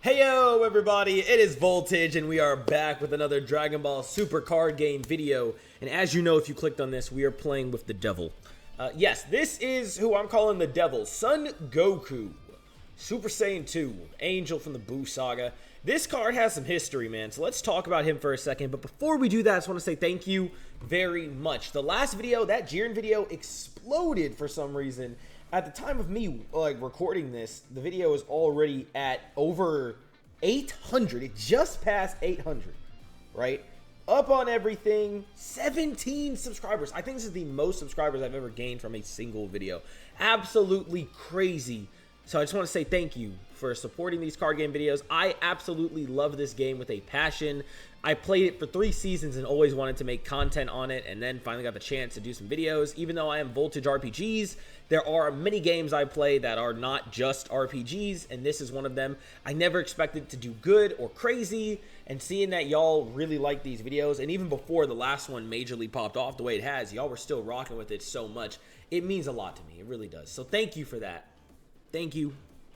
Heyo everybody, it is Voltage and we are back with another Dragon Ball Super card game video. And as you know, if you clicked on this, we are playing with the devil. Yes, this is who I'm calling the devil, Son Goku, Super Saiyan 2, Angel from the Buu Saga. This card has some history, man, so let's talk about him for a second. But before we do that, I just want to say thank you very much. The last video, that Jiren video, exploded for some reason. At the time of me recording this, the video is already at over 800. It just passed 800, right? Up on everything, 17 subscribers. I think this is the most subscribers I've ever gained from a single video. Absolutely crazy. So I just want to say thank you for supporting these card game videos. I absolutely love this game with a passion. I played it for 3 seasons and always wanted to make content on it, and then finally got the chance to do some videos. Even though I am Voltage RPGs, there are many games I play that are not just RPGs, and this is one of them. I never expected to do good or crazy, and seeing that y'all really like these videos, and even before the last one majorly popped off the way it has, y'all were still rocking with it so much. It means a lot to me. It really does. So thank you for that. Thank you.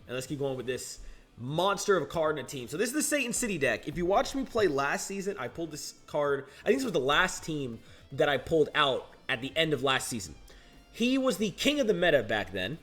And let's keep going with this monster of a card in a team. So this is the Satan City deck. If you watched me play last season, I pulled this card. I think this was the last team that I pulled out at the end of last season. He was the king of the meta back then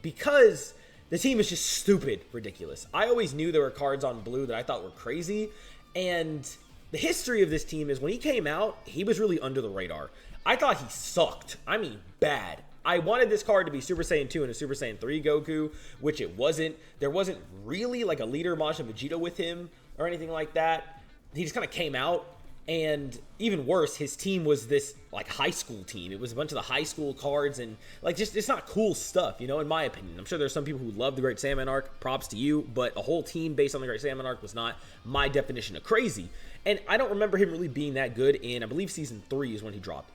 because the team is just stupid ridiculous. I always knew there were cards on blue that I thought were crazy. And the history of this team is when he came out, he was really under the radar. I thought he sucked. I mean, bad. I wanted this card to be Super Saiyan 2 and a Super Saiyan 3 Goku, which it wasn't. There wasn't really like a leader Majin Vegeta with him or anything like that. He just kind of came out, and even worse, his team was this like high school team. It was a bunch of the high school cards and like just it's not cool stuff, you know, in my opinion. I'm sure there's some people who love the Great Saiyaman arc, props to you, but a whole team based on the Great Saiyaman arc was not my definition of crazy. And I don't remember him really being that good in, I believe Season 3 is when he dropped.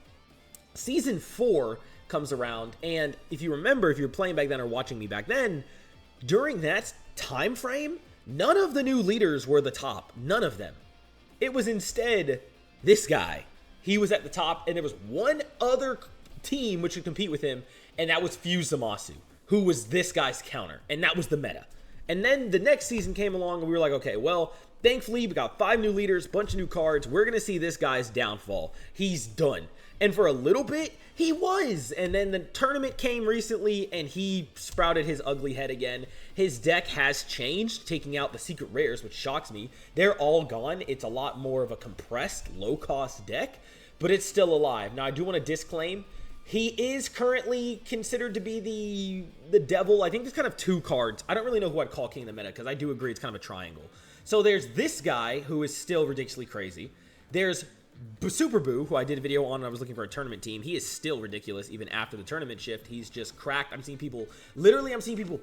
Season 4 comes around, and if you remember, if you were playing back then or watching me back then, during that time frame, none of the new leaders were the top. None of them. It was instead this guy. He was at the top, and there was one other team which could compete with him, and that was Fuse Zamasu, who was this guy's counter, and that was the meta. And then the next season came along, and we were like, okay, well, thankfully, we got 5 new leaders, bunch of new cards. We're going to see this guy's downfall. He's done. And for a little bit, he was. And then the tournament came recently, and he sprouted his ugly head again. His deck has changed, taking out the secret rares, which shocks me. They're all gone. It's a lot more of a compressed, low-cost deck, but it's still alive. Now, I do want to disclaim, he is currently considered to be the devil. I think there's kind of 2 cards. I don't really know who I'd call king of the meta, because I do agree it's kind of a triangle. So there's this guy, who is still ridiculously crazy. There's Super Buu, who I did a video on and I was looking for a tournament team. He is still ridiculous even after the tournament shift. He's just cracked. I'm seeing people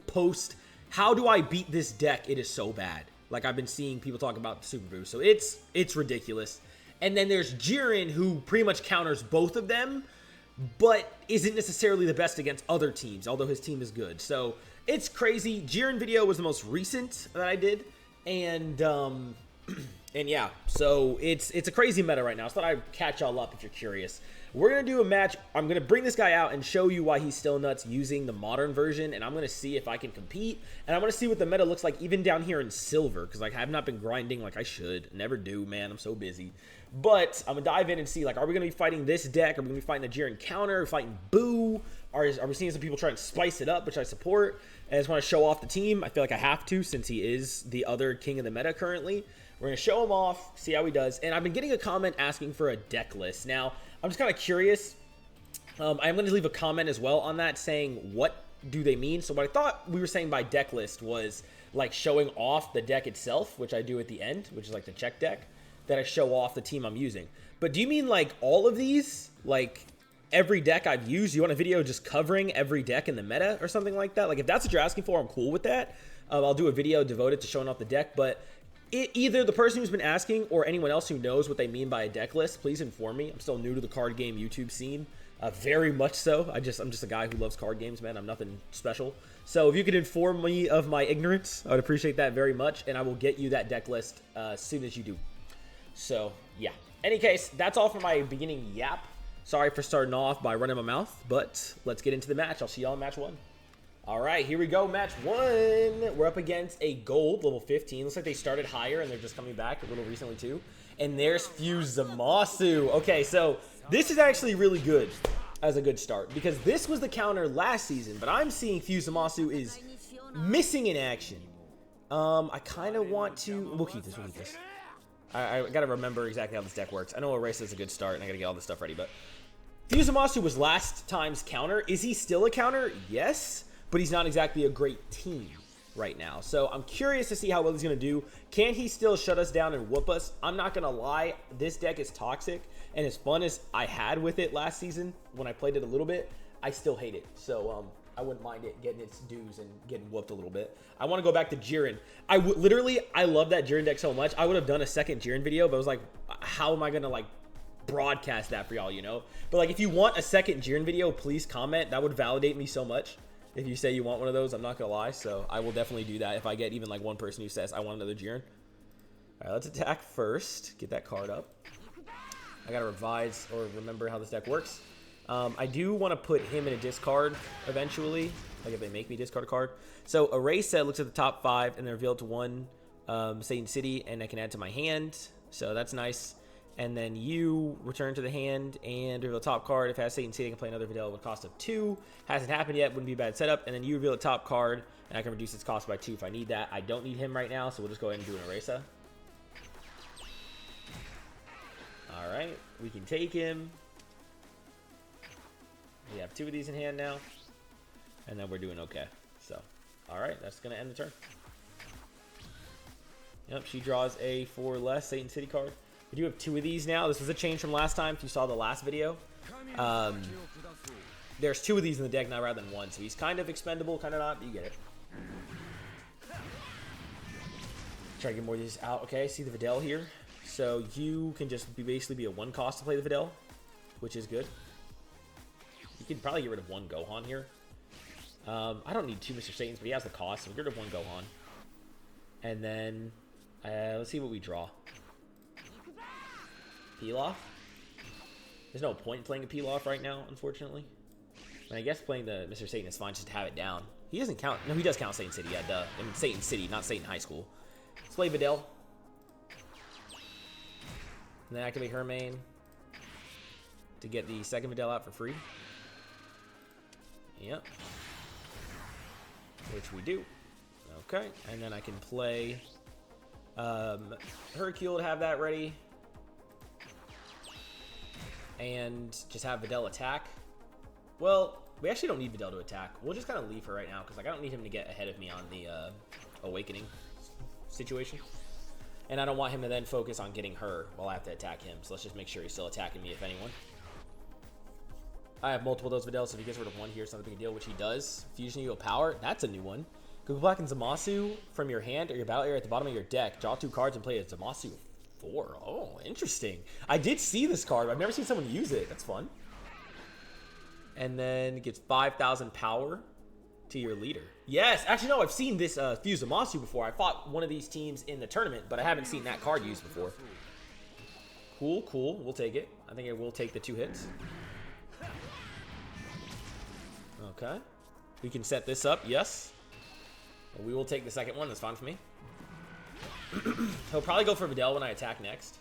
post, how do I beat this deck? It is so bad. Like, I've been seeing people talk about Super Buu. So it's ridiculous. And then there's Jiren, who pretty much counters both of them, but isn't necessarily the best against other teams, although his team is good. So it's crazy. Jiren video was the most recent that I did. And yeah, so it's a crazy meta right now. So I thought I'd catch y'all up if you're curious. We're going to do a match. I'm going to bring this guy out and show you why he's still nuts using the modern version. And I'm going to see if I can compete. And I'm going to see what the meta looks like even down here in silver. Because like, I have not been grinding like I should. Never do, man. I'm so busy. But I'm going to dive in and see, like, are we going to be fighting this deck? Are we going to be fighting the Jiren counter? Are we fighting Buu? Are we seeing some people try and spice it up, which I support? I just want to show off the team. I feel like I have to, since he is the other king of the meta currently. We're going to show him off, see how he does. And I've been getting a comment asking for a deck list. Now, I'm just kind of curious. I'm going to leave a comment as well on that saying what do they mean. So what I thought we were saying by deck list was like showing off the deck itself, which I do at the end, which is like the check deck, that I show off the team I'm using. But do you mean like all of these? Like every deck I've used? You want a video just covering every deck in the meta or something like that? Like if that's what you're asking for, I'm cool with that. I'll do a video devoted to showing off the deck, but either the person who's been asking or anyone else who knows what they mean by a deck list, please inform me. I'm still new to the card game YouTube scene, very much so. I'm just a guy who loves card games, man. I'm nothing special. So if you could inform me of my ignorance, I would appreciate that very much, and I will get you that deck list as soon as you do. So yeah. Any case, that's all for my beginning yap. Sorry for starting off by running my mouth, but let's get into the match. I'll see y'all in match 1. All right, here we go, match 1. We're up against a gold, level 15. Looks like they started higher, and they're just coming back a little recently, too. And there's Fusamasu. Okay, so this is actually really good as a good start, because this was the counter last season, but I'm seeing Fusamasu is missing in action. I kind of want to... We'll keep this, I got to remember exactly how this deck works. I know Erasa is a good start, and I got to get all this stuff ready, but... Fusamasu was last time's counter. Is he still a counter? Yes. But he's not exactly a great team right now. So I'm curious to see how well he's going to do. Can he still shut us down and whoop us? I'm not going to lie. This deck is toxic. And as fun as I had with it last season, when I played it a little bit, I still hate it. So I wouldn't mind it getting its dues and getting whooped a little bit. I want to go back to Jiren. I love that Jiren deck so much. I would have done a second Jiren video, but I was like, how am I going to like broadcast that for y'all, you know? But like, if you want a second Jiren video, please comment. That would validate me so much. If you say you want one of those, I'm not gonna lie. So I will definitely do that if I get even like one person who says I want another Jiren. All right, let's attack first. Get that card up. I gotta revise or remember how this deck works. I do want to put him in a discard eventually, like if they make me discard a card. So Erasa looks at the top 5 and then reveal to 1 Saiyan City, and I can add to my hand. So that's nice. And then you return to the hand and reveal a top card. If it has Satan City, I can play another Videl with a cost of 2. Hasn't happened yet, wouldn't be a bad setup. And then you reveal a top card, and I can reduce its cost by 2 if I need that. I don't need him right now, so we'll just go ahead and do an Erasa. Alright, we can take him. We have 2 of these in hand now. And then we're doing okay. So, alright, that's going to end the turn. Yep, she draws a 4 less Satan City card. We do have 2 of these now. This was a change from last time if you saw the last video. There's 2 of these in the deck now rather than 1, so he's kind of expendable, kind of not, but you get it. Try to get more of these out. Okay, see the Videl here. So you can just basically be a 1 cost to play the Videl, which is good. You can probably get rid of 1 Gohan here. I don't need 2 Mr. Satans, but he has the cost, so we'll get rid of 1 Gohan. And then, let's see what we draw. Pilaf? There's no point in playing a Pilaf right now, unfortunately. I mean, I guess playing the Mr. Satan is fine just to have it down. He doesn't count. No, he does count Satan City. Yeah, duh. I mean, Satan City, not Satan High School. Let's play Videl. And then activate her main to get the second Videl out for free. Yep. Which we do. Okay. And then I can play Hercule to have that ready. And just have Videl attack. Well, we actually don't need Videl to attack. We'll just kind of leave her right now because like, I don't need him to get ahead of me on the awakening situation. And I don't want him to then focus on getting her while I have to attack him. So let's just make sure he's still attacking me, if anyone. I have multiple of those Videls, so if he gets rid of 1 here, it's not a big deal, which he does. Fusion Eagle Power, that's a new one. Goku Black and Zamasu from your hand or your battle area at the bottom of your deck. Draw 2 cards and play a Zamasu 4. Oh, interesting. I did see this card. I've never seen someone use it. That's fun. And then it gets 5,000 power to your leader. Yes. Actually, no. I've seen this Fusamasu before. I fought one of these teams in the tournament, but I haven't seen that card used before. Cool, cool. We'll take it. I think it will take the 2 hits. Okay. We can set this up. Yes. We will take the second one. That's fine for me. He'll probably go for Videl when I attack next.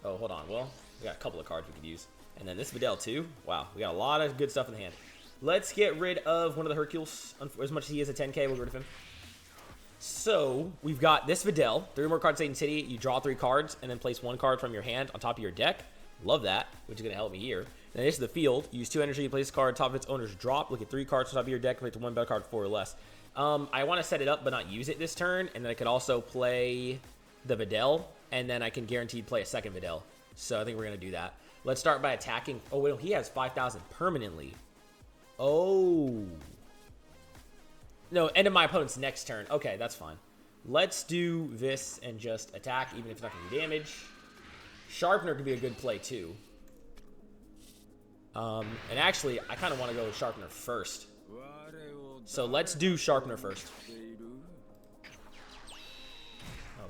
Oh, hold on. Well, we got a couple of cards we could use. And then this Videl too. Wow, we got a lot of good stuff in the hand. Let's get rid of one of the Hercules. As much as he is a 10k, we'll get rid of him. So, we've got this Videl. 3 more cards Satan City. You draw 3 cards and then place 1 card from your hand on top of your deck. Love that, which is going to help me here. Then this is the field. Use 2 energy to place a card on top of its owner's drop. Look at 3 cards on top of your deck. Play 1 battle card, 4 or less. I want to set it up but not use it this turn, and then I could also play the Videl, and then I can guaranteed play a second Videl. So I think we're going to do that. Let's start by attacking. Oh, wait, no, he has 5,000 permanently. Oh. No, end of my opponent's next turn. Okay, that's fine. Let's do this and just attack, even if it's not going to do damage. Sharpener could be a good play, too. And actually, I kind of want to go with Sharpener first. So let's do Sharpener first.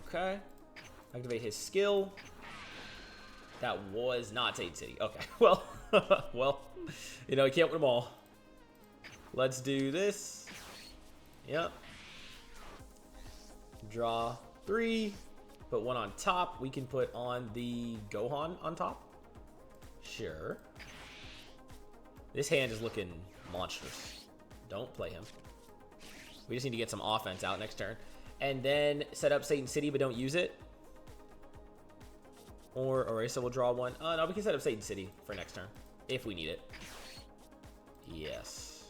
Okay. Activate his skill. That was not Satan City. Okay. Well, well, you know, you can't win them all. Let's do this. Yep. Draw 3. Put 1 on top. We can put on the Gohan on top. Sure. This hand is looking monstrous. Don't play him. We just need to get some offense out next turn. And then set up Satan City, but don't use it. Or Orisa will draw 1. No, we can set up Satan City for next turn. If we need it. Yes.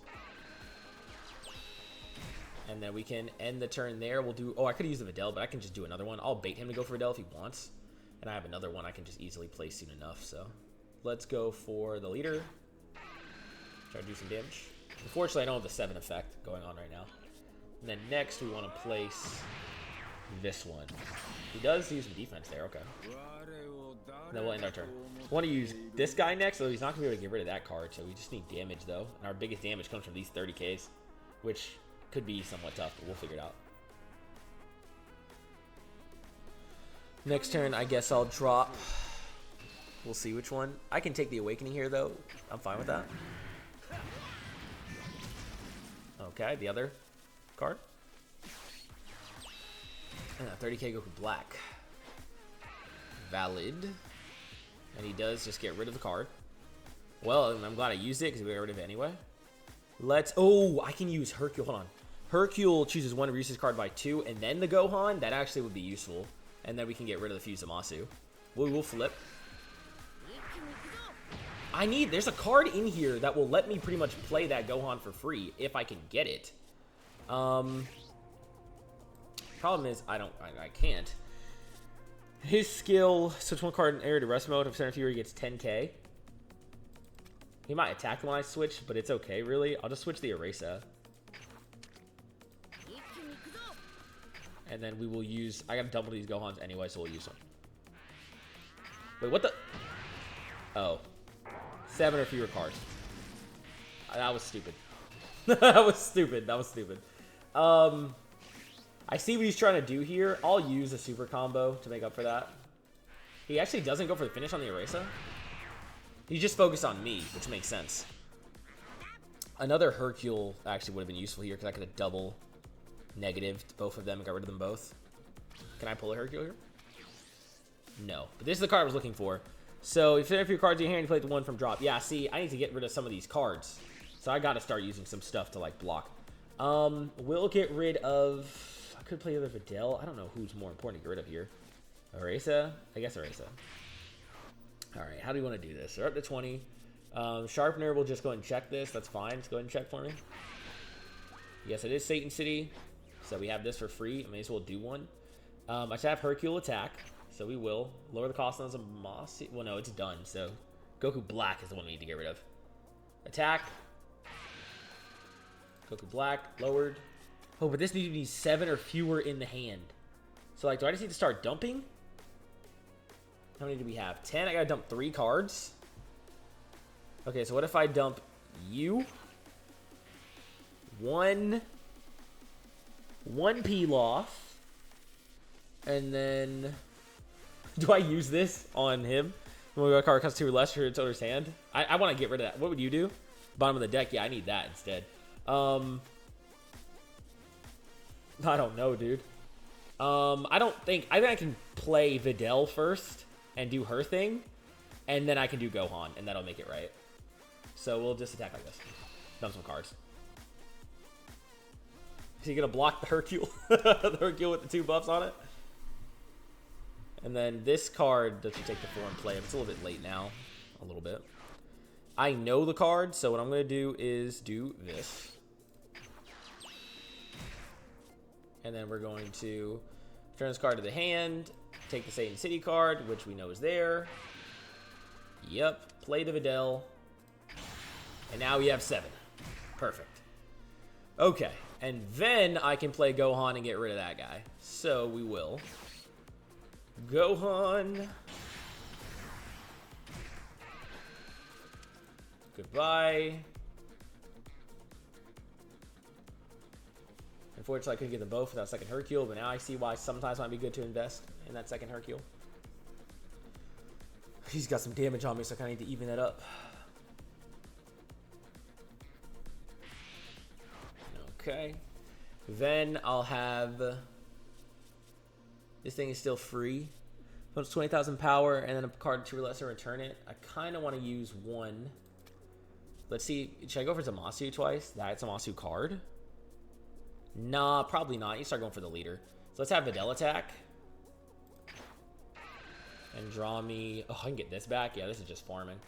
And then we can end the turn there. We'll do... Oh, I could use the Videl, but I can just do another one. I'll bait him to go for Videl if he wants. And I have another one I can just easily play soon enough, so... Let's go for the leader. Try to do some damage. Unfortunately, I don't have the 7 effect going on right now. And then next, we want to place this one. He does use some defense there, okay. And then we'll end our turn. We want to use this guy next, so he's not going to be able to get rid of that card, so we just need damage, though. And our biggest damage comes from these 30Ks, which could be somewhat tough, but we'll figure it out. Next turn, I guess I'll drop... We'll see which one. I can take the Awakening here, though. I'm fine with that. Okay, the other card. 30k Goku Black. Valid. And he does just get rid of the card. Well, I'm glad I used it because we got rid of it anyway. Let's... Oh, I can use Hercule. Hold on. Hercule chooses 1 to reduce his card by 2, and then the Gohan. That actually would be useful. And then we can get rid of the Fuse Zamasu. We'll flip. There's a card in here that will let me pretty much play that Gohan for free if I can get it. Problem is, I can't. His skill, switch 1 card in area to rest mode. If Center Fury gets 10k. He might attack when I switch, but it's okay, really. I'll just switch the Erasa. And then we will use... I gotta double these Gohans anyway, so we'll use them. Wait, what the... Oh. 7 or fewer cards. That was stupid. That was stupid. I see what he's trying to do here. I'll use a super combo to make up for that. He actually doesn't go for the finish on the Erasa. He's just focused on me, which makes sense. Another Hercule actually would have been useful here because I could have double negatived both of them and got rid of them both. Can I pull a Hercule here? No. But this is the card I was looking for. So if you have your cards in your hand, you play the 1 from drop. Yeah, see, I need to get rid of some of these cards. So I got to start using some stuff to, like, block. We'll get rid of... I could play the other Videl. I don't know who's more important to get rid of here. Erasa? I guess Erasa. Alright, how do we want to do this? We're up to 20. Sharpener will just go and check this. That's fine. Just go ahead and check for me. Yes, it is Satan City. So we have this for free. I may as well do one. I should have Hercule attack. So we will. Lower the cost on Zamasu. Well, no, it's done. So Goku Black is the one we need to get rid of. Attack. Goku Black. Lowered. Oh, but this needs to be 7 or fewer in the hand. So, like, do I just need to start dumping? How many do we have? 10? I gotta dump 3 cards. Okay, so what if I dump you? 1 Pilaf. And then... Do I use this on him? When a card costs 2 or less for its owner's hand? I want to get rid of that. What would you do? Bottom of the deck? Yeah, I need that instead. I don't know, dude. I think I can play Videl first and do her thing. And then I can do Gohan, and that'll make it right. So we'll just attack like this. Dump some cards. Is he going to block the Hercule? The Hercule with the 2 buffs on it? And then this card that you take the 4 and play. It's a little bit late now. A little bit. I know the card, so what I'm going to do is do this. And then we're going to turn this card to the hand. Take the Satan City card, which we know is there. Yep. Play the Videl. And now we have 7. Perfect. Okay. And then I can play Gohan and get rid of that guy. So we will. Gohan. Goodbye. Unfortunately, I couldn't get them both without second Hercule, but now I see why sometimes it might be good to invest in that second Hercule. He's got some damage on me, so I kind of need to even that up. Okay. Then I'll have... This thing is still free. So it's 20,000 power, and then a card to less and return it. I kind of want to use one. Let's see. Should I go for Zamasu twice? That's a Zamasu card? Nah, probably not. You start going for the leader. So let's have Videl attack. And draw me... Oh, I can get this back? Yeah, this is just farming.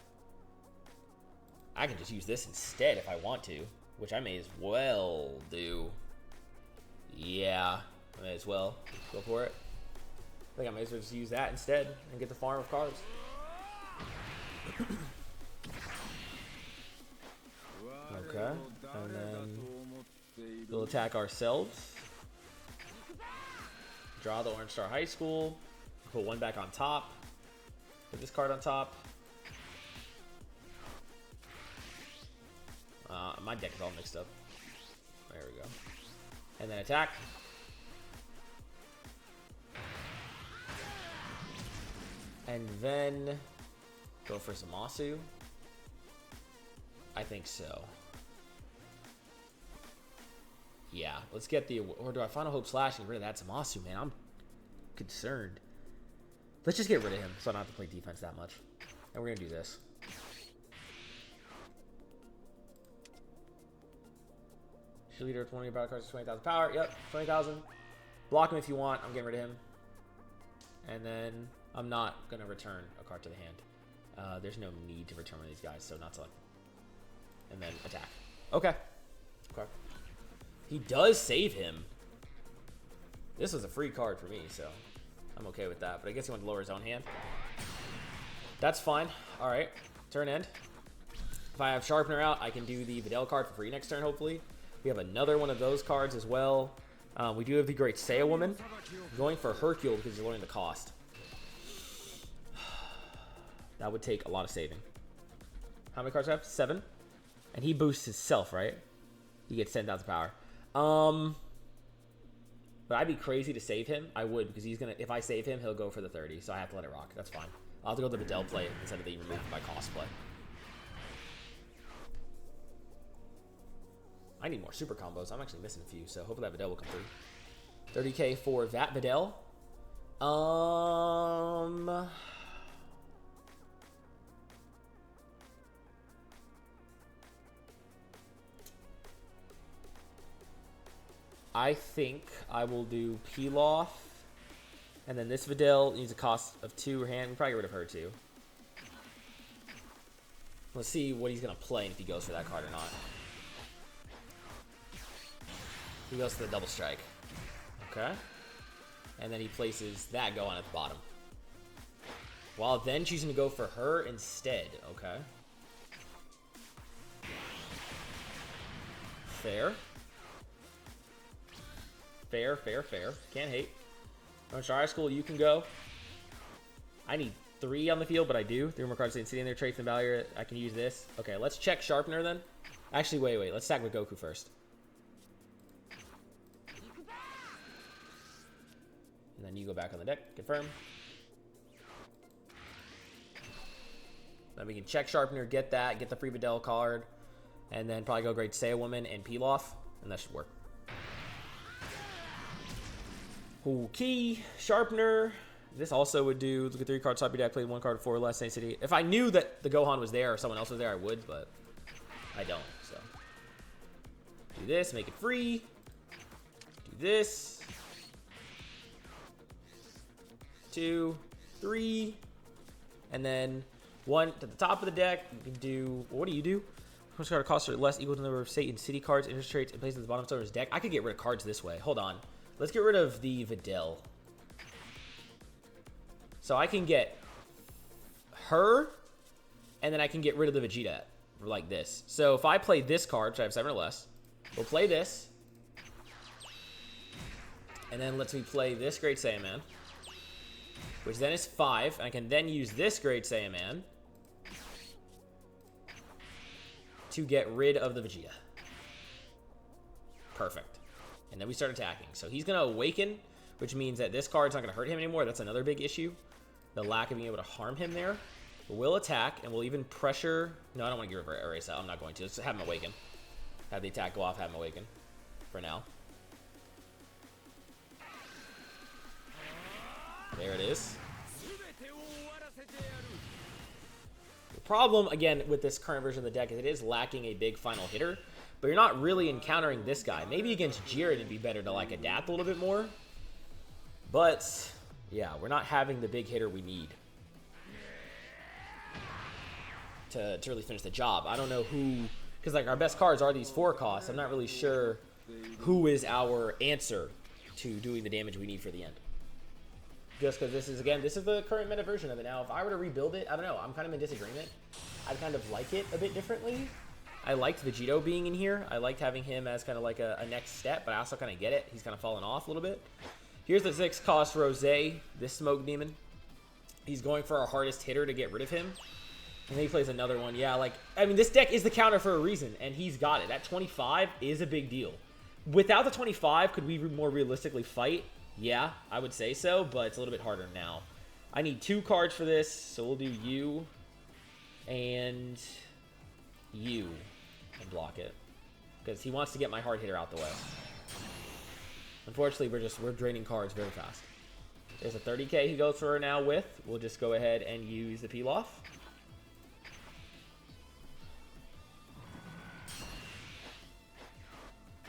I can just use this instead if I want to, which I may as well do. Yeah, I may as well. Go for it. I think I may as well just use that instead and get the farm of cards. Okay, and then we'll attack ourselves. Draw the Orange Star High School. Put one back on top. Put this card on top. My deck is all mixed up. There we go. And then attack. And then go for Zamasu. I think so. Yeah, let's get the... Or do I Final Hope Slash and get rid of that Zamasu, man? I'm concerned. Let's just get rid of him so I don't have to play defense that much. And we're going to do this. Shield leader, 20 battle cards, 20,000 power. Yep, 20,000. Block him if you want. I'm getting rid of him. And then I'm not going to return a card to the hand. There's no need to return one of these guys, so not select. And then attack. Okay. Okay. He does save him. This was a free card for me, so I'm okay with that. But I guess he wanted to lower his own hand. That's fine. All right. Turn end. If I have Sharpener out, I can do the Videl card for free next turn, hopefully. We have another one of those cards as well. We do have the Great Saiyan Woman. I'm going for Hercule because you're lowering the cost. That would take a lot of saving. How many cards do I have? 7. And he boosts himself, right? He gets 10,000 power. But I'd be crazy to save him. I would, because he's gonna... If I save him, he'll go for the 30. So I have to let it rock. That's fine. I'll have to go to the Videl play instead of the remove by cost play. I need more super combos. I'm actually missing a few, so hopefully that Videl will come through. 30k for that Videl. I think I will do Pilaf. And then this Videl needs a cost of 2 hand. We'll probably get rid of her too. Let's see what he's going to play and if he goes for that card or not. He goes for the double strike. Okay. And then he places that Gohan at the bottom. While then choosing to go for her instead. Okay. Fair. Fair, fair, fair. Can't hate. Orange Star High School, you can go. I need 3 on the field, but I do. 3 more cards sitting there, traits and value. I can use this. Okay, let's check Sharpener then. Actually, wait. Let's stack with Goku first. And then you go back on the deck. Confirm. Then we can check Sharpener, get that, get the free Videl card, and then probably go Great Saiyan Woman and Pilaf, and that should work. Okay, Sharpener. This also would do. Look at 3 cards, top your deck, play 1 card 4 or less, Saint City. If I knew that the Gohan was there or someone else was there, I would, but I don't, so. Do this, make it free. Do this. 2, 3. And then 1 to the top of the deck. You can do, what do you do? How much card costs are less equal to the number of Satan City cards, interest traits, and placed at the bottom of his deck? I could get rid of cards this way. Hold on. Let's get rid of the Videl. So I can get her, and then I can get rid of the Vegeta like this. So if I play this card, which I have 7 or less, we'll play this. And then let's play this Great Saiyan Man, which then is 5. And I can then use this Great Saiyan Man to get rid of the Vegeta. Perfect. And then we start attacking. So he's going to awaken, which means that this card's not going to hurt him anymore. That's another big issue. The lack of being able to harm him there. But we'll attack, and we'll even pressure... No, I don't want to get rid of Erase out. I'm not going to. Let's have him awaken. Have the attack go off, have him awaken. for now. There it is. The problem, again, with this current version of the deck is it is lacking a big final hitter, but you're not really encountering this guy. Maybe against Jiren it'd be better to, like, adapt a little bit more. But, yeah, we're not having the big hitter we need to really finish the job. I don't know who, because, like, our best cards are these 4 costs. I'm not really sure who is our answer to doing the damage we need for the end. Just because this is, again, this is the current meta version of it. Now, if I were to rebuild it, I don't know. I'm kind of in disagreement. I kind of like it a bit differently. I liked Vegito being in here. I liked having him as kind of like a next step, but I also kind of get it. He's kind of fallen off a little bit. Here's the 6-cost Rosé, this Smoke Demon. He's going for our hardest hitter to get rid of him. And then he plays another one. Yeah, like, I mean, this deck is the counter for a reason, and he's got it. That 25 is a big deal. Without the 25, could we more realistically fight? Yeah, I would say so, but it's a little bit harder now. I need 2 cards for this, so we'll do you and you and block it. Because he wants to get my hard hitter out the way. Unfortunately, we're draining cards very fast. There's a 30k he goes for now with. We'll just go ahead and use the peel-off.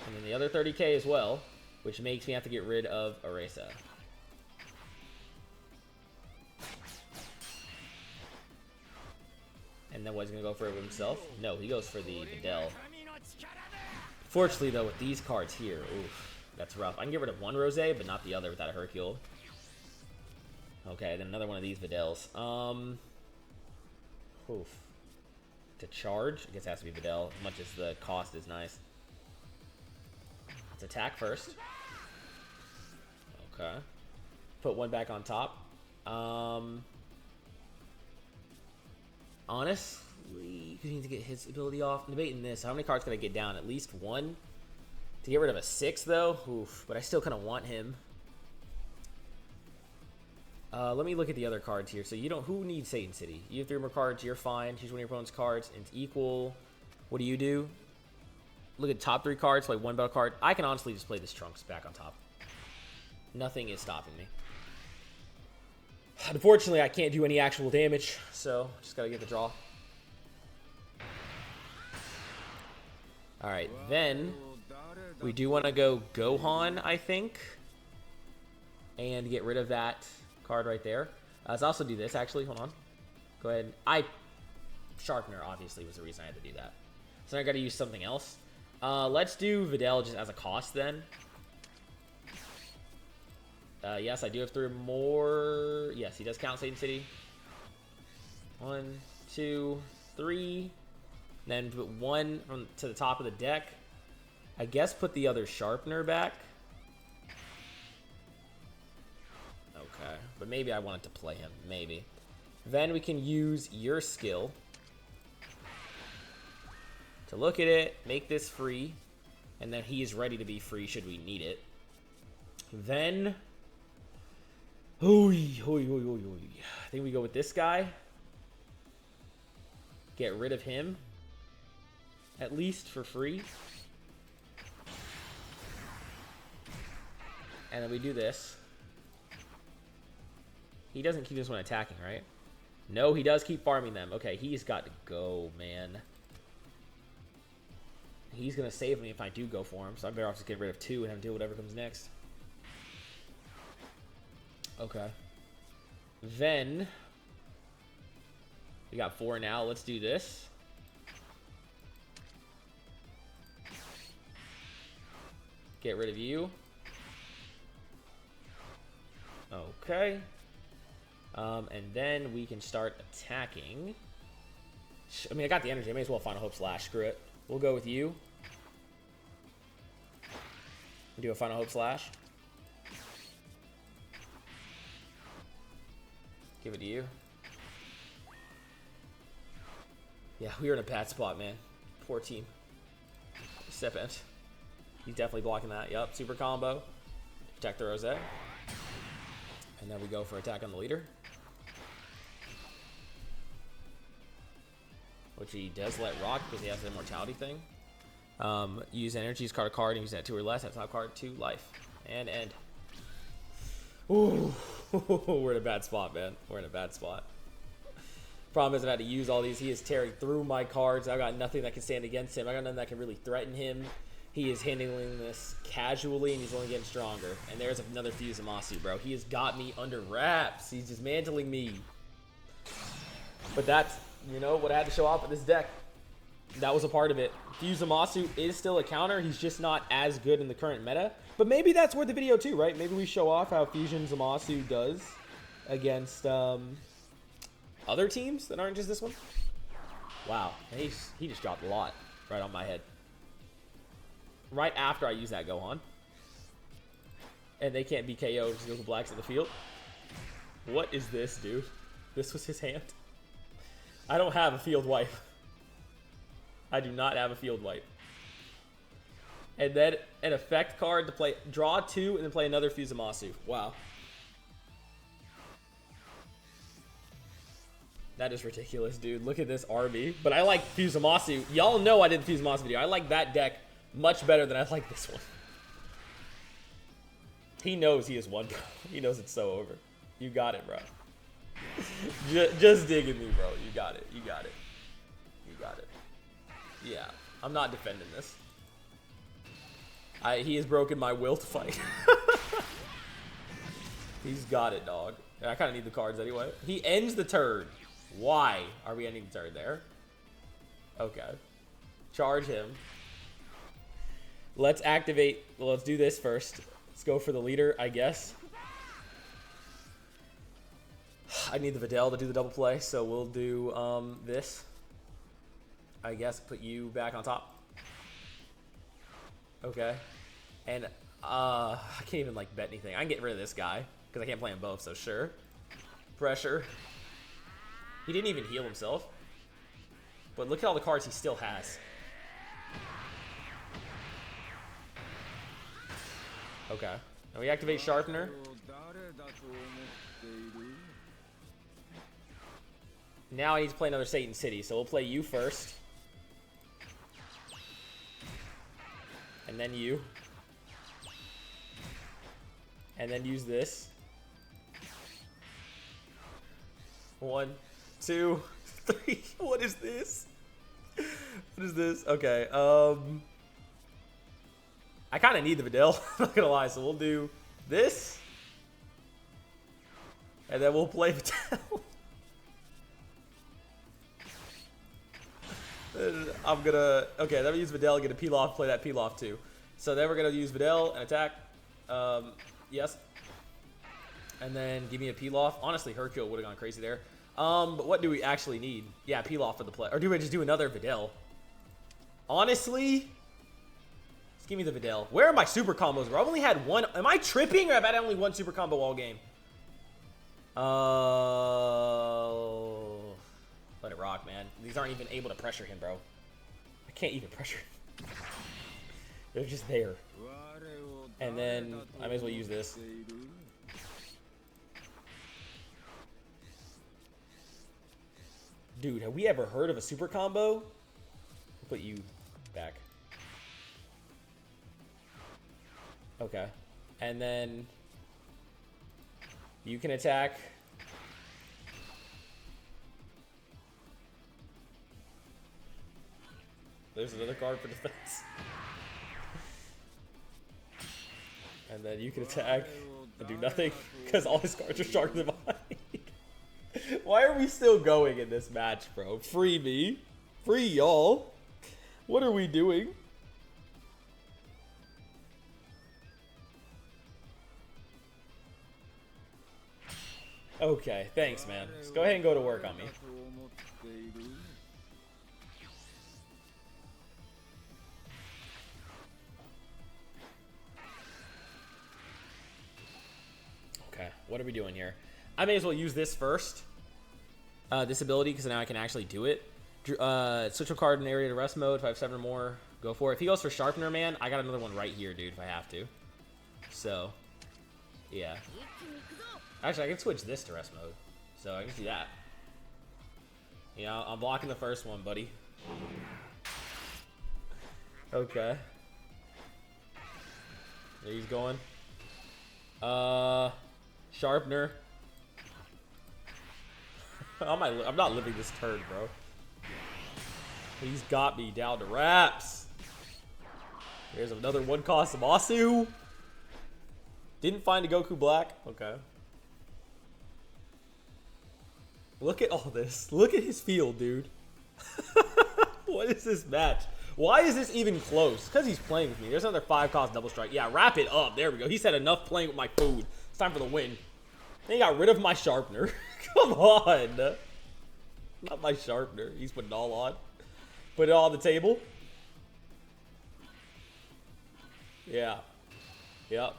And then the other 30k as well, which makes me have to get rid of Aresa. And then what's he going to go for it himself? No, he goes for the Videl. Fortunately, though, with these cards here, oof, that's rough. I can get rid of one Rosé, but not the other without a Hercule. Okay, then another one of these Videls. Oof. To charge, I guess it has to be Videl, as much as the cost is nice. Let's attack first. Okay. Put one back on top. Honestly, because you need to get his ability off. I'm debating this. How many cards can I get down? At least one? To get rid of a 6, though? Oof. But I still kind of want him. Let me look at the other cards here. So you don't... Who needs Satan City? You have 3 more cards. You're fine. Choose one of your opponent's cards. And it's equal. What do? Look at top 3 cards. Play 1 battle card. I can honestly just play this Trunks back on top. Nothing is stopping me. Unfortunately, I can't do any actual damage, so just gotta get the draw. Alright, then we do want to go Gohan, I think, and get rid of that card right there. Let's also do this, actually. Hold on. Go ahead. Sharpener, obviously, was the reason I had to do that. So I gotta use something else. Let's do Videl just as a cost, then. Yes, I do have 3 more. Yes, he does count Satan City. 1, 2, 3. Then put 1 to the top of the deck. I guess put the other Sharpener back. Okay, but maybe I wanted to play him. Maybe. Then we can use your skill to look at it, make this free, and then he is ready to be free should we need it. Then... I think we go with this guy. Get rid of him. At least for free. And then we do this. He doesn't keep this one attacking, right? No, he does keep farming them. Okay, he's got to go, man. He's going to save me if I do go for him. So I'm better off just getting rid of 2 and have him deal whatever comes next. Okay. Then we got 4 now. Let's do this. Get rid of you. Okay. And then we can start attacking. I mean, I got the energy. I may as well Final Hope Slash. Screw it. We'll go with you. Do a Final Hope Slash. Give it to you. Yeah, we were in a bad spot, man. Poor team. Step in. He's definitely blocking that. Yup, super combo. Protect the Rosé. And then we go for attack on the leader. Which he does let rock because he has the immortality thing. Use energy, card a card, and use that 2 or less. Have top card 2 life. And end. Ooh, we're in a bad spot, man. We're in a bad spot. Problem is I've had to use all these. He is tearing through my cards. I got nothing that can stand against him. I got nothing that can really threaten him. He is handling this casually, and he's only getting stronger. And there's another Fuse Amasu, bro. He has got me under wraps. He's dismantling me. But that's, you know, what I had to show off with this deck. That was a part of it. Fuse Amasu is still a counter. He's just not as good in the current meta. But maybe that's worth the video too, right? Maybe we show off how Fusion Zamasu does against other teams that aren't just this one. Wow, he just dropped a lot right on my head. Right after I use that Gohan. And they can't be KO'd because Goku Black's in the field. What is this, dude? This was his hand. I don't have a field wipe. I do not have a field wipe. And then an effect card to play, draw 2 and then play another Fuse Amasu. Wow. That is ridiculous, dude. Look at this RB. But I like Fuse Amasu. Y'all know I did the Fuse Amasu video. I like that deck much better than I like this one. He knows he has won, bro. He knows it's so over. You got it, bro. Just dig at me, bro. You got it. You got it. You got it. Yeah. I'm not defending this. He has broken my will to fight. He's got it, dog. And I kind of need the cards anyway. He ends the turn. Why are we ending the turn there? Okay. Charge him. Let's activate. Well, let's do this first. Let's go for the leader, I guess. I need the Videl to do the double play, so we'll do this. I guess put you back on top. Okay. And I can't even like bet anything. I can get rid of this guy because I can't play them both, so sure. Pressure. He didn't even heal himself. But look at all the cards he still has. Okay. Now we activate Sharpener. Now I need to play another Satan City, so we'll play you first. And then you. And then use this. 1, 2, 3. What is this? What is this? Okay. I kind of need the Videl. I'm not gonna lie. So we'll do this. And then we'll play Videl. I'm gonna, okay, then we use Videl, get a peel off, play that peel off too. So then we're gonna use Videl and attack. Yes. And then give me a peel off. Honestly, Hercule would have gone crazy there. But what do we actually need? Yeah, peel off for the play. Or do we just do another Videl? Honestly, just give me the Videl. Where are my super combos, bro? I've only had one. Am I tripping or have I had only one super combo all game? Let it rock, man. These aren't even able to pressure him, bro. I can't even pressure him. They're just there. And then I may as well use this. Dude, have we ever heard of a super combo? I'll put you back. Okay. And then you can attack. There's another card for defense. And then you can attack and do nothing because all his cards are stronger than mine. Why are we still going in this match, bro? Free me. Free y'all. What are we doing? Okay, thanks, man. Just go ahead and go to work on me. Okay, what are we doing here? I may as well use this first. This ability, because now I can actually do it. Switch a card in area to rest mode. If I have 7 or more, go for it. If he goes for Sharpener, man, I got another one right here, dude, if I have to. So, yeah. Actually, I can switch this to rest mode. So, I can do that. Yeah, I'm blocking the first one, buddy. Okay. There he's going. Sharpener. I'm not living this turn, bro. He's got me down to wraps. There's another one cost Masu. Didn't find a Goku Black. Okay. Look at all this. Look at his field, dude. What is this match? Why is this even close? Because he's playing with me. There's another 5-cost double strike. Yeah, wrap it up. There we go. He said enough playing with my food. It's time for the win. Then he got rid of my sharpener. Come on. Not my sharpener. He's putting it all on. Put it all on the table. Yeah. Yep.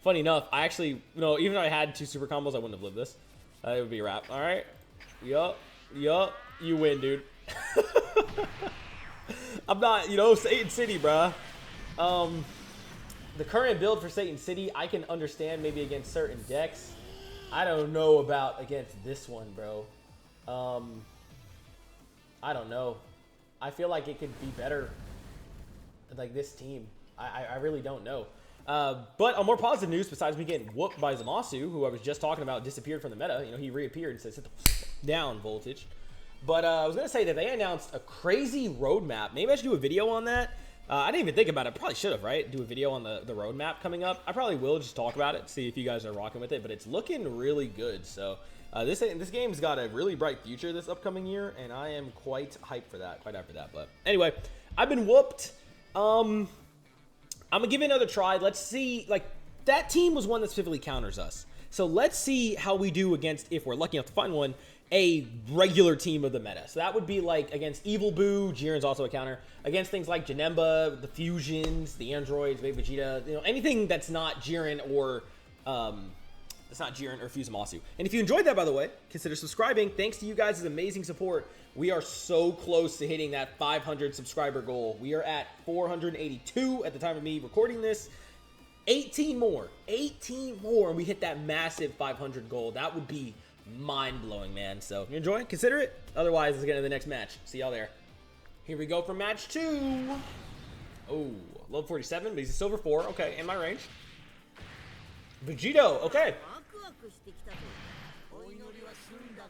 Funny enough, I actually, you know, even if I had 2 super combos, I wouldn't have lived this. It would be a wrap. All right. Yup. Yup. You win, dude. I'm not, you know, Satan City, bruh. The current build for Satan City, I can understand maybe against certain decks. I don't know about against this one, bro. I don't know. I feel like it could be better, like this team. I really don't know. But on more positive news, besides me getting whooped by Zamasu, who I was just talking about, disappeared from the meta. You know, he reappeared and said, "Sit the down, Voltage." But I was going to say that they announced a crazy roadmap. Maybe I should do a video on that. I didn't even think about it. Probably should have, right? Do a video on the roadmap coming up. I probably will just talk about it, see if you guys are rocking with it. But it's looking really good. So this game's got a really bright future this upcoming year, and I am quite hyped for that, quite after that. But anyway, I've been whooped. I'm going to give it another try. Let's see. Like, that team was one that specifically counters us. So let's see how we do against, if we're lucky enough to find one, a regular team of the meta. So that would be like against Evil Boo. Jiren's also a counter. Against things like Janemba, the Fusions, the Androids, Baby Vegeta, you know, anything that's not Jiren or Fusamasu. And if you enjoyed that, by the way, consider subscribing. Thanks to you guys' amazing support. We are so close to hitting that 500 subscriber goal. We are at 482 at the time of me recording this. 18 more, and we hit that massive 500 goal. That would be mind-blowing, man. So if you enjoy, consider it. Otherwise, let's get into the next match. See y'all there. Here we go for match 2. Oh, level 47, but he's a silver 4. Okay, in my range. Vegito, okay.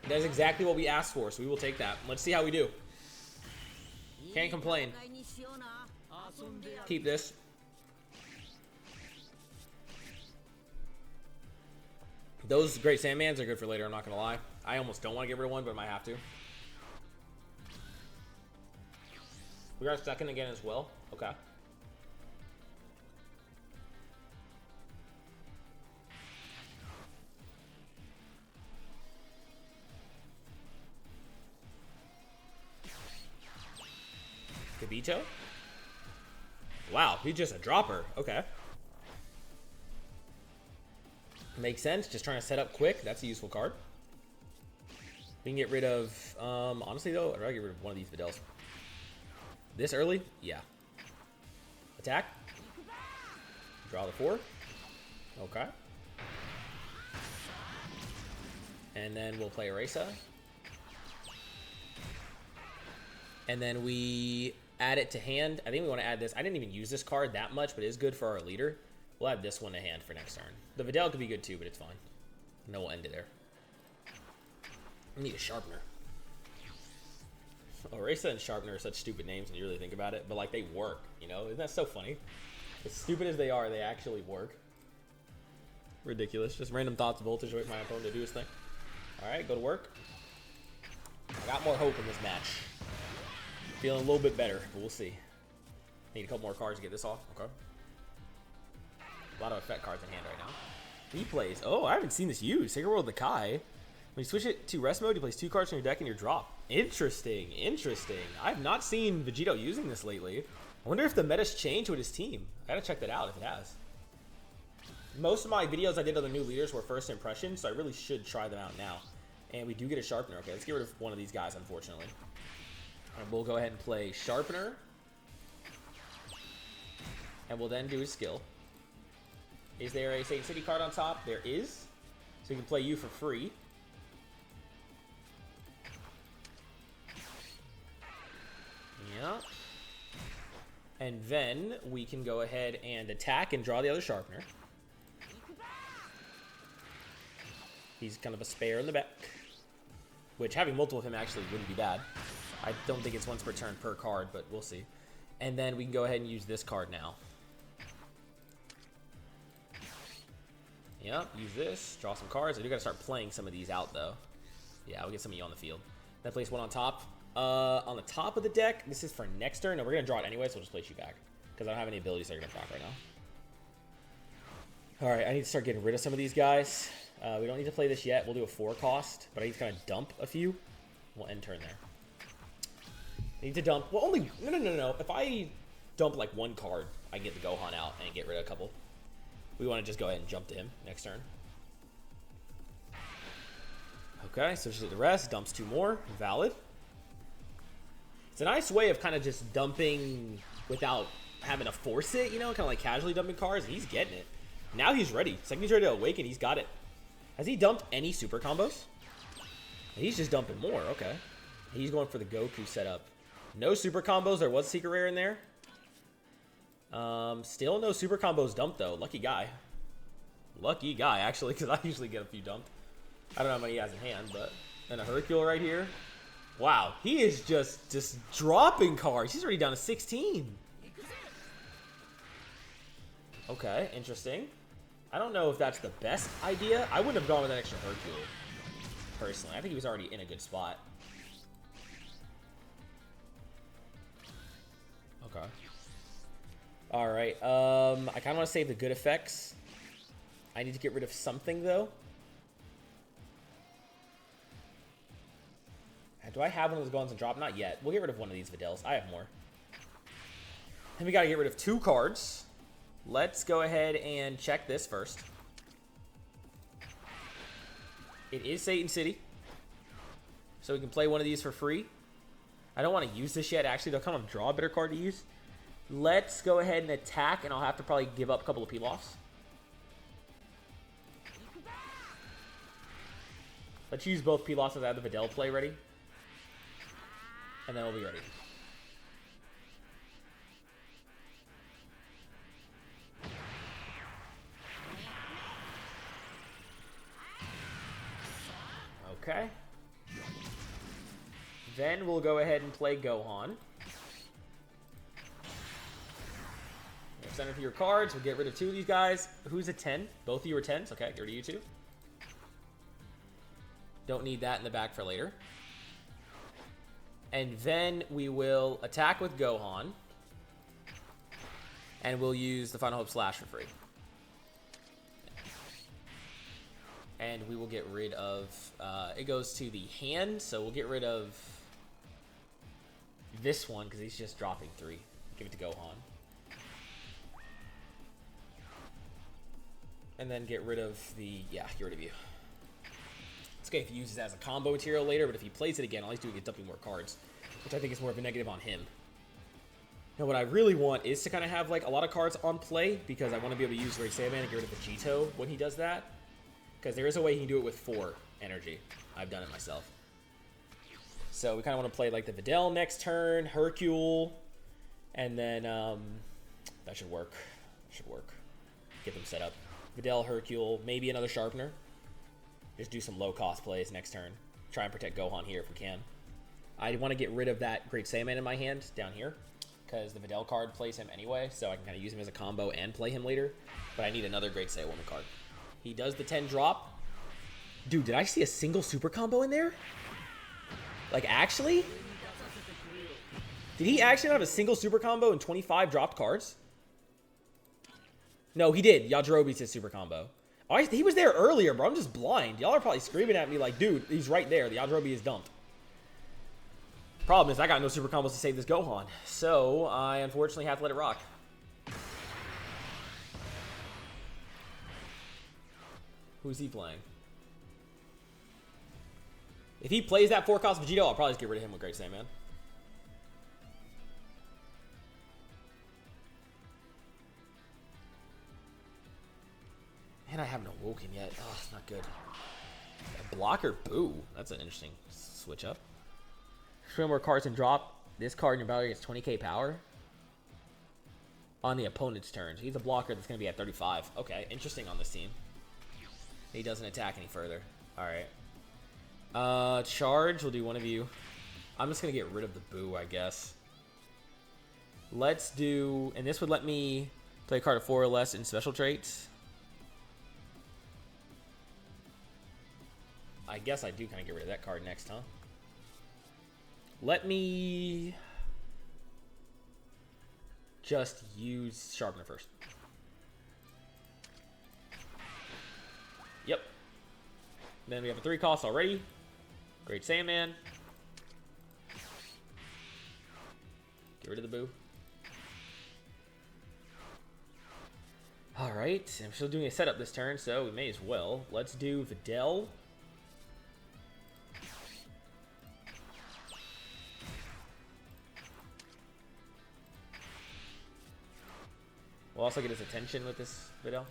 That's exactly what we asked for, so we will take that. Let's see how we do. Can't complain. Keep this. Those Great Sandmans are good for later, I'm not going to lie. I almost don't want to get rid of one, but I might have to. We got a second again as well. Okay. Kibito? Wow, he's just a dropper. Okay. Makes sense. Just trying to set up quick. That's a useful card. We can get rid of, honestly though, I'd rather get rid of one of these Videls. This early? Yeah. Attack. Draw the 4. Okay. And then we'll play Erasa. And then we add it to hand. I think we want to add this. I didn't even use this card that much, but it is good for our leader. We'll add this one to hand for next turn. The Videl could be good too, but it's fine. And then we'll end it there. I need a Sharpener. Erasa and Sharpener are such stupid names when you really think about it, but like they work, you know? Isn't that so funny? As stupid as they are, they actually work. Ridiculous. Just random thoughts of Voltage. Wait for my opponent to do his thing. Alright, go to work. I got more hope in this match. Feeling a little bit better, but we'll see. Need a couple more cards to get this off. Okay. A lot of effect cards in hand right now. He plays. Oh, I haven't seen this used. Sacred World of the Kai. When you switch it to rest mode, you place 2 cards from your deck in your drop. Interesting. Interesting. I've not seen Vegito using this lately. I wonder if the meta's changed with his team. I gotta check that out if it has. Most of my videos I did on the new leaders were first impressions, so I really should try them out now. And we do get a Sharpener. Okay, let's get rid of one of these guys, unfortunately. And we'll go ahead and play Sharpener. And we'll then do his skill. Is there a Satan City card on top? There is. So you can play you for free. Yeah. And then we can go ahead and attack and draw the other sharpener. He's kind of a spare in the back, which having multiple of him actually wouldn't be bad. I don't think it's once per turn per card, but we'll see. And then we can go ahead and use this card now. Yep, use this, draw some cards. I do gotta start playing some of these out though. Yeah, we'll get some of you on the field. Then place one on top. On the top of the deck, this is for next turn. No, we're gonna draw it anyway, so we'll just place you back. Because I don't have any abilities that are gonna proc right now. Alright, I need to start getting rid of some of these guys. We don't need to play this yet. We'll do a 4 cost, but I need to kind of dump a few. We'll end turn there. I need to dump, well only, no. If I dump like 1 card, I can get the Gohan out and get rid of a couple. We want to just go ahead and jump to him next turn. Okay, so just the rest, dumps 2 more, valid. It's a nice way of kind of just dumping without having to force it, you know, kind of like casually dumping cards. He's getting it. Now he's ready. Second he's ready to awaken, he's got it. Has he dumped any super combos? He's just dumping more, okay. He's going for the Goku setup. No super combos, there was a secret rare in there. Still no super combos dumped though. Lucky guy. Lucky guy, actually, because I usually get a few dumped. I don't know how many he has in hand, but... And a Hercule right here. Wow, he is just dropping cards. He's already down to 16. Okay, interesting. I don't know if that's the best idea. I wouldn't have gone with an extra Hercule, personally. I think he was already in a good spot. Okay. Alright, I kind of want to save the good effects. I need to get rid of something, though. Do I have one of those Gohans and drop? Not yet. We'll get rid of one of these Videls. I have more. And we got to get rid of 2 cards. Let's go ahead and check this first. It is Satan City. So we can play one of these for free. I don't want to use this yet. Actually, they'll kind of draw a better card to use. Let's go ahead and attack, and I'll have to probably give up a couple of Pilafs. Let's use both Pilafs as I have the Videl play ready. And then we'll be ready. Okay. Then we'll go ahead and play Gohan. Center for your cards. We'll get rid of 2 of these guys. Who's a 10? Both of you are 10s. Okay, get rid of you 2. Don't need that in the back for later. And then we will attack with Gohan. And we'll use the Final Hope Slash for free. And we will get rid of... it goes to the hand, so we'll get rid of this one, because he's just dropping 3. Give it to Gohan. And then get rid of the... Yeah, get rid of you. It's okay if he uses it as a combo material later, but if he plays it again, all he's doing is dumping more cards, which I think is more of a negative on him. Now, what I really want is to kind of have, like, a lot of cards on play, because I want to be able to use Great Saiyan and get rid of Vegito when he does that. Because there is a way he can do it with 4 energy. I've done it myself. So we kind of want to play, like, the Videl next turn, Hercule, and then, that should work. Should work. Get them set up. Videl, Hercule, maybe another Sharpener. Just do some low-cost plays next turn. Try and protect Gohan here if we can. I want to get rid of that Great Saiyaman in my hand down here, because the Videl card plays him anyway, so I can kind of use him as a combo and play him later. But I need another Great Saiyawoman card. He does the 10 drop. Dude, did I see a single super combo in there? Like, actually? Did he actually have a single super combo and 25 dropped cards? No, he did. Yajirobe's his super combo. Oh, he was there earlier, bro. I'm just blind. Y'all are probably screaming at me like, dude, he's right there. The Yajirobe is dumped. Problem is, I got no super combos to save this Gohan. So, I unfortunately have to let it rock. Who's he playing? If he plays that 4-cost Vegito, I'll probably just get rid of him with Great Saiyan. And I haven't awoken yet. Oh, it's not good. A blocker? Boo. That's an interesting switch up. Swim more cards and drop. This card in your battle gets 20k power. on the opponent's turn. He's a blocker that's going to be at 35. Okay, interesting on this team. He doesn't attack any further. All right. Charge. We'll do one of you. I'm just going to get rid of the boo, I guess. Let's do... And this would let me play a card of 4 or less in special traits. I guess I do kind of get rid of that card next, huh? Let me just use Sharpener first. Yep. Then we have a 3 cost already. Great Saiyan. Get rid of the boo. Alright, I'm still doing a setup this turn, so we may as well. Let's do Videl. We'll also get his attention with this Videl.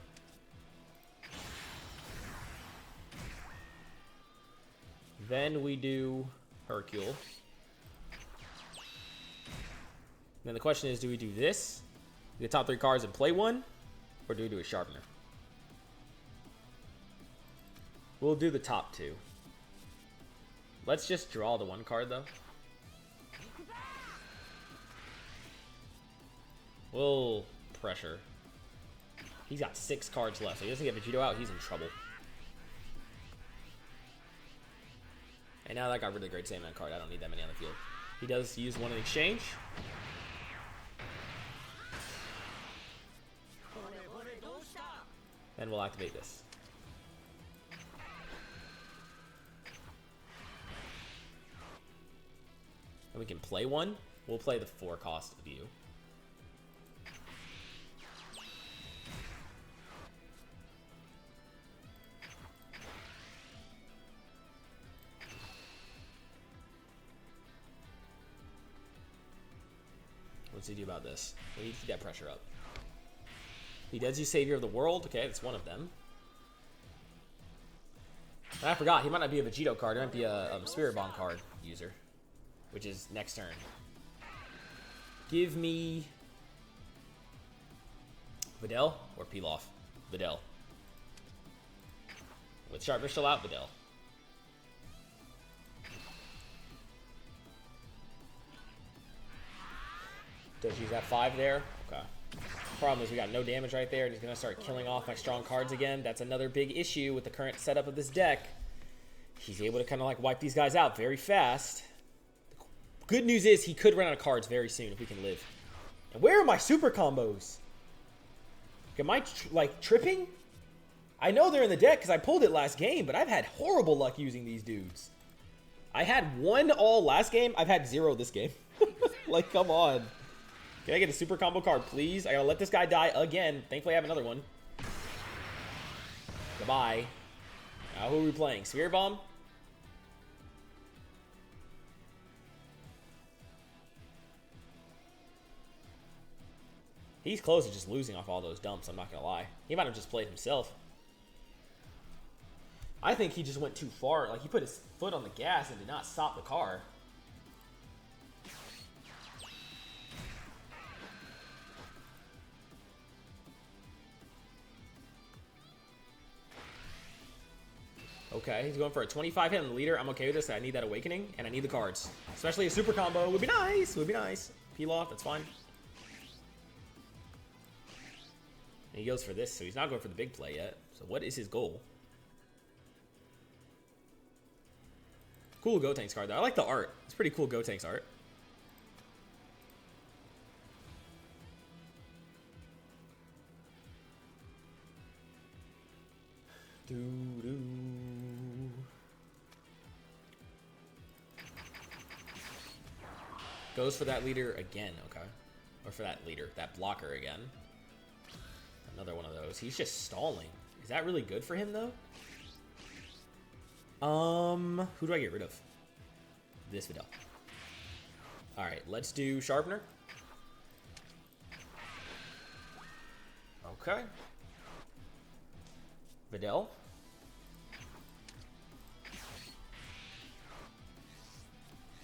Then we do Hercule. Then the question is, do we do this, the top 3 cards and play one, or do we do a Sharpener? We'll do the top 2. Let's just draw the 1 card, though. We'll pressure. He's got 6 cards left, so he doesn't get Vegito out, he's in trouble. And now that I got rid of the Great Saiyan card, I don't need that many on the field. He does use 1 in exchange. And we'll activate this. And we can play 1. We'll play the 4 cost of you. What's he do about this? We need to keep that pressure up. He does use Savior of the World. Okay, that's one of them. And I forgot, he might not be a Vegito card. He might be a Spirit Bomb card user, which is next turn. Give me Videl or Pilaf? Videl. With Sharpener still out, Videl. Does use that 5 there? Okay. Problem is we got no damage right there, and he's going to start killing off my strong cards again. That's another big issue with the current setup of this deck. He's able to kind of like wipe these guys out very fast. Good news is he could run out of cards very soon if we can live. And where are my super combos? Am I like tripping? I know they're in the deck because I pulled it last game, but I've had horrible luck using these dudes. I had 1 all last game. I've had 0 this game. Like, come on. Can I get a super combo card, please? I gotta let this guy die again. Thankfully, I have another one. Goodbye. Now, who are we playing? Sphere Bomb? He's close to just losing off all those dumps, I'm not gonna lie. He might have just played himself. I think he just went too far. Like, he put his foot on the gas and did not stop the car. Okay, he's going for a 25 hit on the leader. I'm okay with this. I need that awakening, and I need the cards. Especially a super combo would be nice. Would be nice. Peel off, that's fine. And he goes for this, so he's not going for the big play yet. So what is his goal? Cool Gotenks card, though. I like the art. It's pretty cool Gotenks art. Doo-doo. Goes for that leader again, okay. Or for that leader, that blocker again. Another one of those. He's just stalling. Is that really good for him, though? Who do I get rid of? This Videl. Alright, let's do Sharpener. Okay. Videl.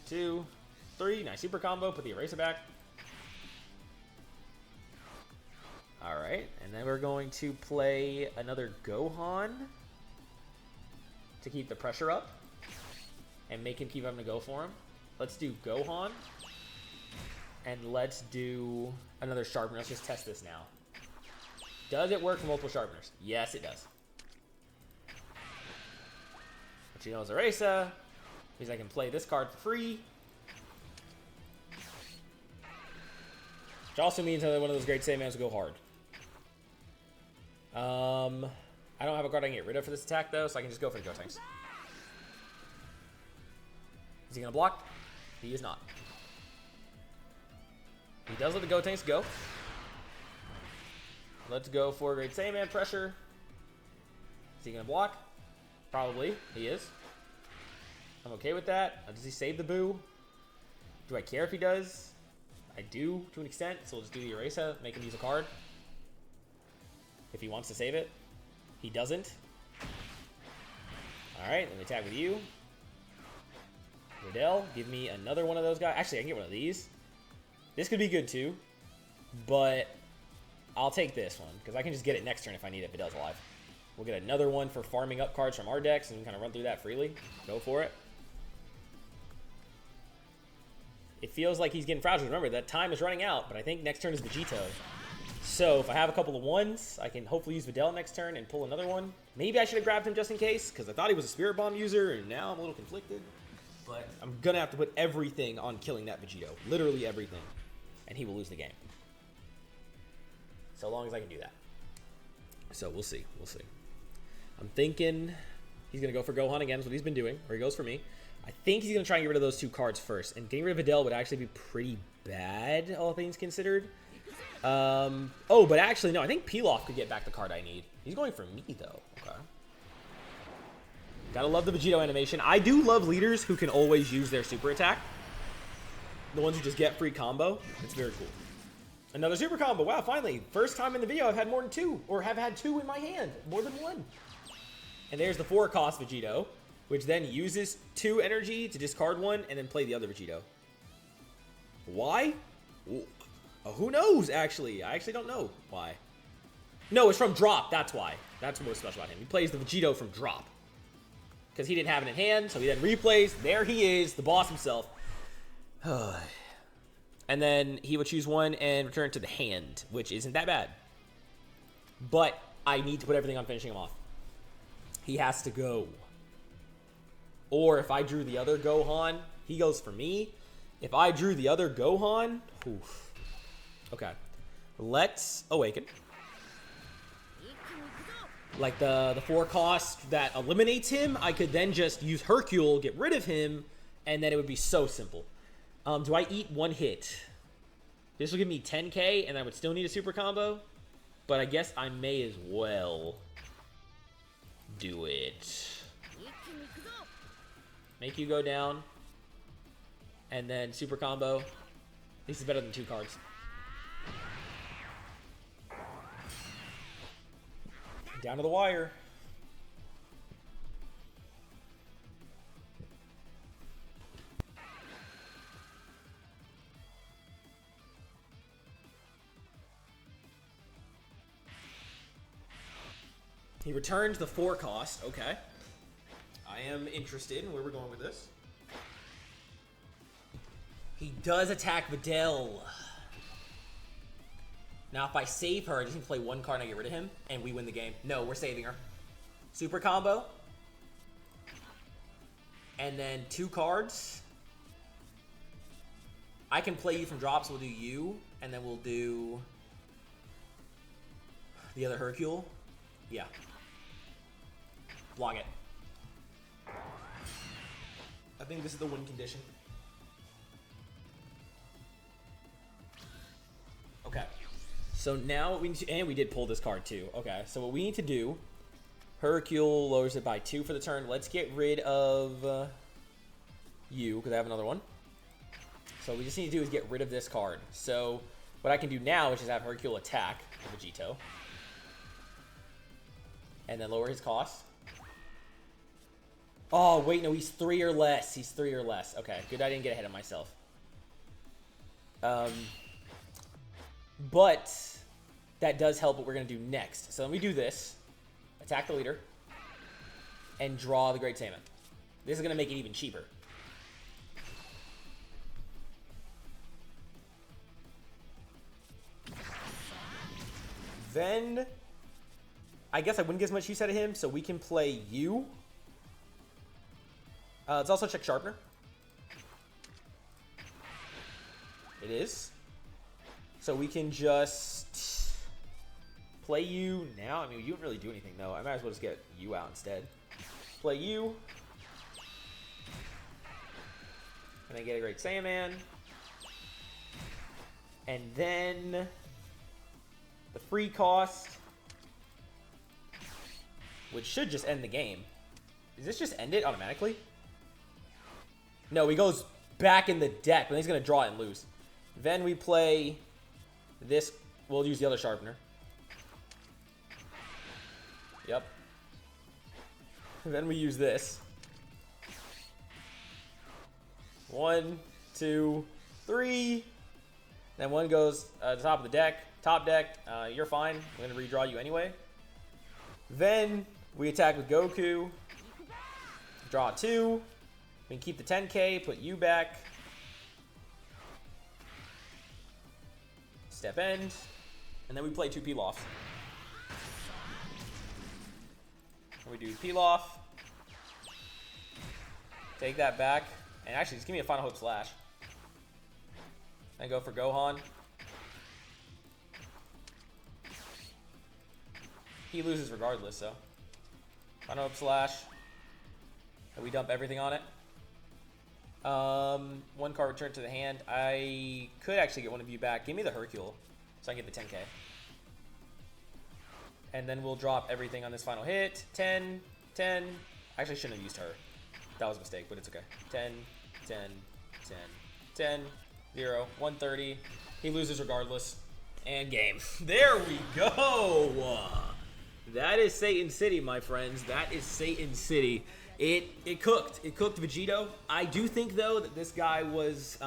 Two, three. Nice super combo. Put the eraser back. Alright, and then we're going to play another Gohan to keep the pressure up and make him keep having to go for him. Let's do Gohan, and let's do another sharpener. Let's just test this now. Does it work for multiple sharpeners? Yes, it does. Vegito's Erasa means I can play this card for free. Which also means another one of those great Saiyans will go hard. I don't have a card I can get rid of for this attack, though, so I can just go for the Gotenks. Is he going to block? He is not. He does let the Gotenks go. Let's go for Great Saiyan pressure. Is he going to block? Probably. He is. I'm okay with that. Does he save the Boo? Do I care if he does? I do, to an extent, so we'll just do the Erasa, make him use a card. If he wants to save it. He doesn't. Alright, let me attack with you. Riddell, give me another one of those guys. Actually, I can get one of these. This could be good too, but I'll take this one, because I can just get it next turn if I need it, if it does alive. We'll get another one for farming up cards from our decks, and we can kind of run through that freely. Go for it. It feels like he's getting fragile. Remember, that time is running out, but I think next turn is Vegito. So if I have a couple of ones, I can hopefully use Videl next turn and pull another one. Maybe I should have grabbed him just in case, because I thought he was a Spirit Bomb user, and now I'm a little conflicted. But I'm going to have to put everything on killing that Vegito. Literally everything. And he will lose the game. So long as I can do that. So we'll see. We'll see. I'm thinking he's going to go for Gohan again. That's what he's been doing. Or he goes for me. I think he's going to try and get rid of those two cards first. And getting rid of Videl would actually be pretty bad, all things considered. Oh, but actually, no. I think Pilaf could get back the card I need. He's going for me, though. Okay. Gotta love the Vegito animation. I do love leaders who can always use their super attack. The ones who just get free combo. It's very cool. Another super combo. Wow, finally. First time in the video I've had more than two. Or have had two in my hand. More than one. And there's the 4-cost Vegito, which then uses 2 energy to discard one and then play the other Vegito. Why? Who knows, actually? I actually don't know why. No, it's from drop. That's why. That's what's special about him. He plays the Vegito from drop. Because he didn't have it in hand, so he then replays. There he is, the boss himself. And then he would choose one and return it to the hand, which isn't that bad. But I need to put everything on finishing him off. He has to go. Or if I drew the other Gohan, he goes for me. If I drew the other Gohan, oof. Okay. Let's awaken. Like the 4-cost that eliminates him, I could then just use Hercule, get rid of him, and then it would be so simple. Do I eat 1 hit? This will give me 10k, and I would still need a super combo. But I guess I may as well do it. Make you go down. And then super combo. This is better than 2 cards. Down to the wire. He returns the 4-cost. Okay. I am interested in where we're going with this. He does attack Videl. Now, if I save her, I just need to play 1 card and I get rid of him, and we win the game. No, we're saving her. Super combo. And then 2 cards. I can play you from drops. We'll do you, and then we'll do the other Hercule. Yeah. Block it. I think this is the win condition. Okay. So now what we need to, and we did pull this card too. Okay, so what we need to do, Hercule lowers it by 2 for the turn. Let's get rid of you, because I have another one. So what we just need to do is get rid of this card. So what I can do now is just have Hercule attack Vegito. And then lower his cost. Oh, wait, no, he's 3 or less. He's 3 or less. Okay, good I didn't get ahead of myself. But that does help what we're going to do next. So let me do this. Attack the leader. And draw the Great Saiyan. This is going to make it even cheaper. Then, I guess I wouldn't get as much use out of him, so we can play you. Let's also check Sharpener. It is. So we can just play you now. I mean, you don't really do anything, though. I might as well just get you out instead. Play you. And then get a Great Saiyan. And then the free cost, which should just end the game. Does this just end it automatically? No, he goes back in the deck, but then he's going to draw it and lose. Then we play this. We'll use the other Sharpener. Yep. Then we use this. 1, 2, 3. Then one goes to the top of the deck. Top deck, you're fine. I'm going to redraw you anyway. Then we attack with Goku. Draw 2. We can keep the 10k, put you back. Step end. And then we play 2 Pilafs. We do Pilaf. Take that back. And actually, just give me a Final Hope Slash. Then go for Gohan. He loses regardless, so. Final Hope Slash. And we dump everything on it. 1 card returned to the hand. I could actually get one of you back. Give me the Hercule, so I can get the 10k. And then we'll drop everything on this final hit. 10, 10. Actually, I shouldn't have used her. That was a mistake, but it's okay. 10, 10, 10, 10, 0, 130. He loses regardless. And game. There we go. That is Satan City, my friends. That is Satan City. It cooked. It cooked Vegito. I do think, though, that this guy was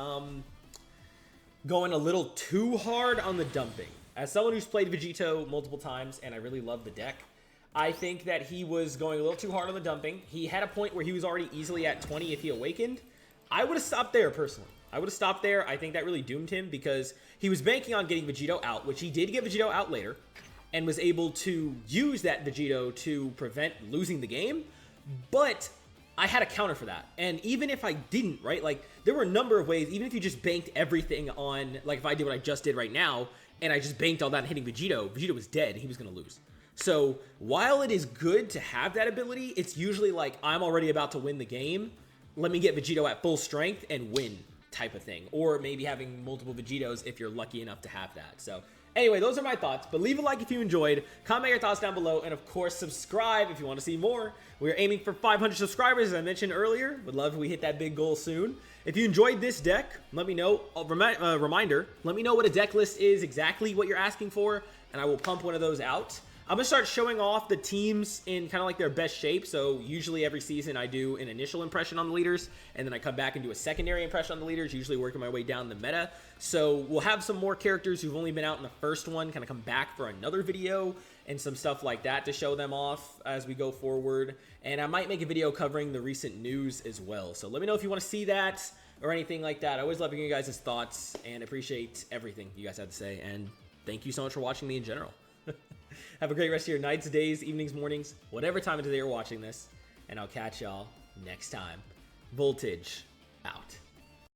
going a little too hard on the dumping. As someone who's played Vegito multiple times, and I really love the deck, I think that he was going a little too hard on the dumping. He had a point where he was already easily at 20 if he awakened. I would have stopped there, personally. I would have stopped there. I think that really doomed him because he was banking on getting Vegito out, which he did get Vegito out later, and was able to use that Vegito to prevent losing the game. But I had a counter for that. And even if I didn't, right, like, there were a number of ways, even if you just banked everything on, like, if I did what I just did right now, and I just banked all that on hitting Vegito, Vegito was dead, he was going to lose. So, while it is good to have that ability, it's usually like, I'm already about to win the game, let me get Vegito at full strength and win type of thing. Or maybe having multiple Vegitos if you're lucky enough to have that. So, anyway, those are my thoughts, but leave a like if you enjoyed, comment your thoughts down below, and of course, subscribe if you want to see more. We are aiming for 500 subscribers, as I mentioned earlier. Would love if we hit that big goal soon. If you enjoyed this deck, let me know. Reminder, let me know what a deck list is, exactly what you're asking for, and I will pump one of those out. I'm going to start showing off the teams in kind of like their best shape. So usually every season I do an initial impression on the leaders, and then I come back and do a secondary impression on the leaders, usually working my way down the meta. So we'll have some more characters who've only been out in the first one kind of come back for another video and some stuff like that to show them off as we go forward. And I might make a video covering the recent news as well. So let me know if you want to see that or anything like that. I always love hearing you guys' thoughts and appreciate everything you guys have to say. And thank you so much for watching me in general. Have a great rest of your nights, days, evenings, mornings, whatever time of the day you're watching this. And I'll catch y'all next time. Voltage out.